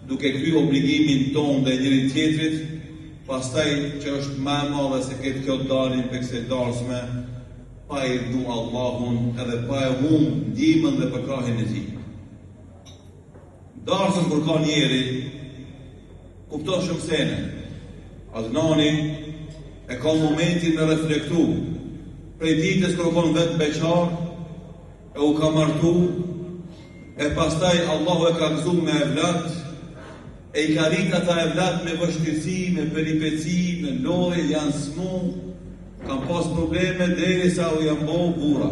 duke kry obligimin ton dhe njëri tjetrit, pastaj që është më e madhe se këtë kjo dalin për kësaj darsme, pa i du Allahun edhe pa e humb ndihmën dhe përkrahin e tij. Darsën kur ka njeri, kupton shumë sene. Adnani e ka momentin me reflektu, prej ditës kur kon vetë beqar, e u ka martu, e pastaj Allahu e ka gëzu me evlat, e i ka rrit ata evlat me vështirësi, me peripeci, me lojë, janë smu, kanë pas probleme derisa u janë bo bura,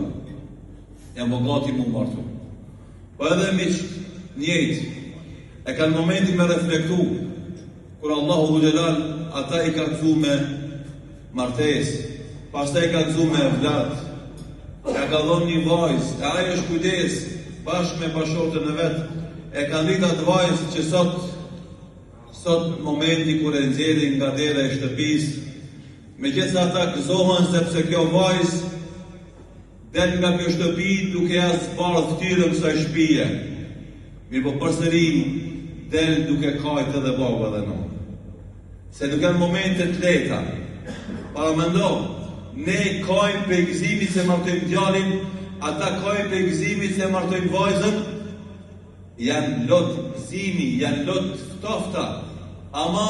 janë bo gati mu martu. Po edhe miq njëjtë, e kanë momentin me reflektu, kur Allahu Gjelal ata i ka gëzu me martes, pastaj i ka gëzu me evlat, e ka dhënë një vajzë, e ajo është kujdes, bashkë me bashortën e vetë, e ka rrit atë vajzë që sot momenti kur e nxjerrin nga dera e shtëpisë, megjithëse ata gëzohen sepse kjo vajzë del nga kjo shtëpi duke ja zbardhë ftyrën kësaj shtëpie. Mirë po përsëri del duke kajtë edhe baba dhe nëna. Se nuk janë momente të lehta. Para mendo, ne kajmë për gëzimit se martojmë djalin, ata kajmë për gëzimit se martojmë vajzën, janë lot gëzimi, janë lot ftofta, ama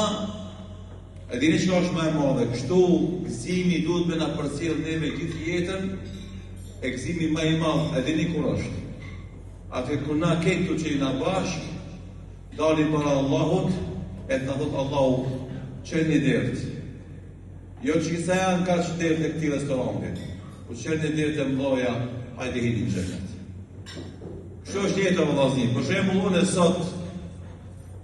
e dini çka është më e madhe, kështu gëzimi duhet me na përcjell neve gjithë jetën, e gëzimi më i madh, e dini kur është? Atë kur na këtu që na bashk, dalim para Allahut, e të na thot Allahu, çeni dert. Jo që sa janë ka dert e këtij restoranti, po çeni dert e mdoja, hajde hini në xhenet. Kështu është jeta vëllazim. Për shembull, unë sot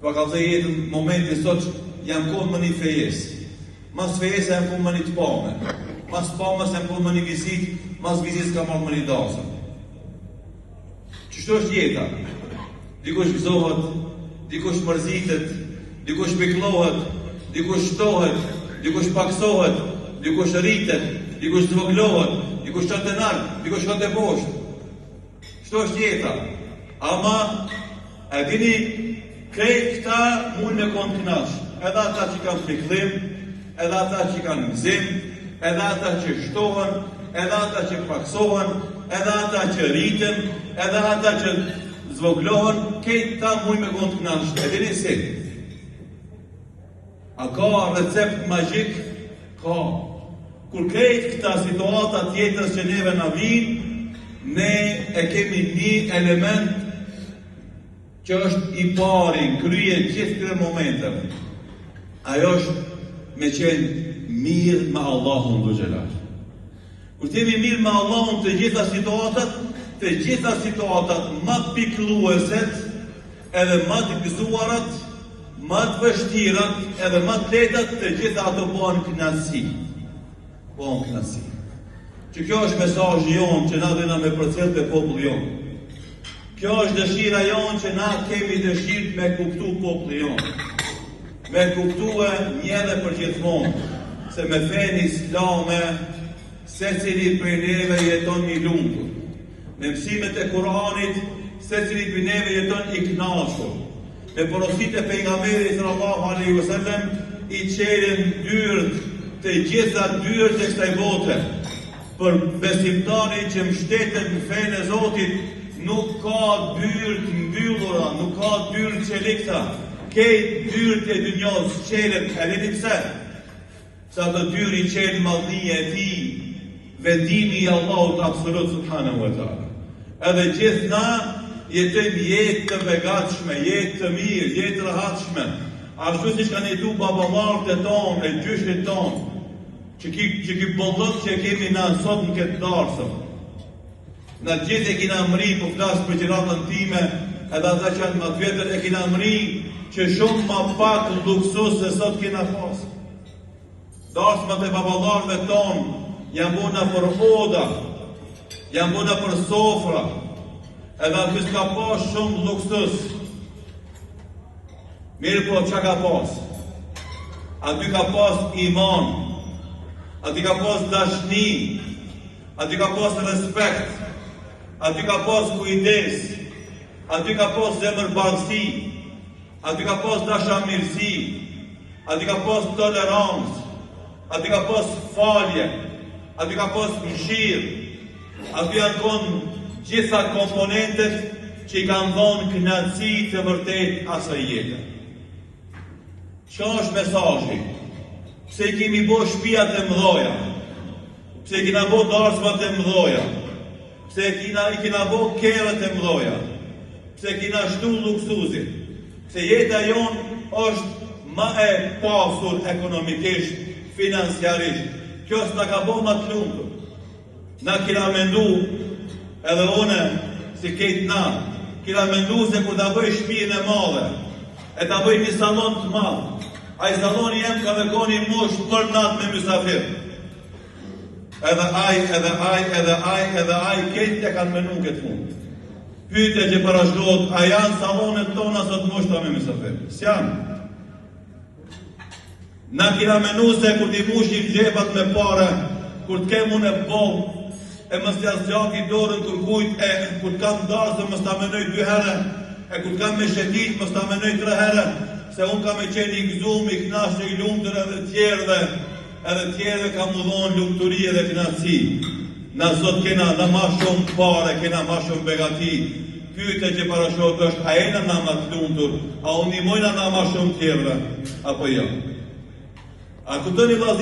pa ka thënë jetën momentin sot jam kohë më një fejes. Mas fejes jam kohë më një të pame. Mas pamës jam kohë më një vizit, mas vizit ka marrë më një dasëm. Qështu është jeta? Dikush gëzohet, dikush mërzitet, dikush piklohet, dikush shtohet, dikush paksohet, dikush rritet, dikush zvoglohet, dikush qëtë të nalë, dikush qëtë të poshtë. Kështu është jeta. Ama, e dini, krejt këta mund me konë të nash. Edhe ata që kanë piklim, edhe ata që kanë gëzim, edhe ata që shtohen, edhe ata që paksohen, edhe ata që rriten, edhe ata që zvoglohen, krejt këta mund me konë të nash. E dini si? A ka recept magjik? Ka. Kur krejt këta situata tjetës që neve na vinë, ne e kemi një element që është i pari, krye gjithë këto momente. Ajo është me qenë mirë me Allahun dhe Gjelal. Kur t'jemi mirë me Allahun të gjitha situatat më piklueset, edhe më të gëzuarat, më të vështirat, edhe më të lehtat, të gjitha ato bëhen kënaqësi. Bëhen kënaqësi. Që kjo është mesazhi jonë që na dhena me përcjell te populli jonë. Kjo është dëshira jonë që na kemi dëshirë me kuptu populli jonë. Me kuptue një dhe për gjithmonë, se me fenë islame, secili prej neve jeton i lumtur. Me mësimet e Kuranit, secili prej neve jeton i kënaqur. Me porositë e pejgamberit sallallahu alaihi wasallam i çelën dyert të gjitha dyert e kësaj bote. Për besimtari që mbështetet në fenë e Zotit, nuk ka dyert mbyllura, nuk ka dyert çelikta. Këtë dyert e dunjos çelen, e dini pse? Sa të dyri çelën mallënia e tij, vendimi i Allahut absolut subhanahu wa taala. Edhe gjithë na jetojmë jetë të begatshme, jetë të mirë, jetë të rehatshme. Ashtu siç kanë jetu baballarët e tonë, e gjyshit tonë. Që ki bollot që kemi na sot në këtë darsëm. Në gjithë e kina mri, po flasë për gjeratën time, edhe ata që janë më të vjetër e kina mri, që shumë ma pak luksus se sot kina pas. Darsëmat e baballarëve tonë, janë buna për oda, janë buna për sofra, edhe aty s'ka pas shumë luksus. Mirë po që ka pas? Aty ka pas iman, aty ka pas dashni, aty ka pas respekt, aty ka pas kujdes, aty ka pas zemërbardhësi, aty ka pas dashamirësi, aty ka pas tolerancë, aty ka pas falje, aty ka pas mëshirë, aty janë konë gjitha komponentet që i kanë dhonë kënaqësi të vërtet asaj jete. Çka është mesazhi? Pse i kemi bo shtëpiat e mëdhoja? Pse i kena bo darsmat e mëdhoja? Pse i kena bo kerët e mëdhoja? Pse kena shtu luksuzit? Pse jeta jonë është ma e pasur ekonomikisht, financiarisht. Kjo s'na ka bo ma të lumtur. Na kena mendu, edhe une, si kejt na, kena mendu se kur ta bëj shtëpinë e madhe, e ta bëj një salon të madh, ai saloni jem ka me koni mosh për natë me mysafir. Edhe ai, kejt e kanë menu këtë fund. Pyetja që parashtrohet, a janë salonet tona sot moshta me mysafir? S'janë. Na kena menu se kur t'i mushim gjepat me pare, kur t'kem unë e bom, e mës t'ja zgjaki dorën kërkujt, e kur t'kam darsë mës t'a menoj 2 herë, e kur t'kam me shetit mës t'a menoj 3 herë, se unë kam e qenë i gëzum, i knashtë, i lumëtër edhe tjerëve kam u dhonë lumëturi edhe knatësi. Na sot kena na ma shumë pare, kena ma shumë begati. Pyetja që parashot është, a jena na ma të lumëtur, a unë i mojna na ma shumë tjerëve, apo jo? A këtëni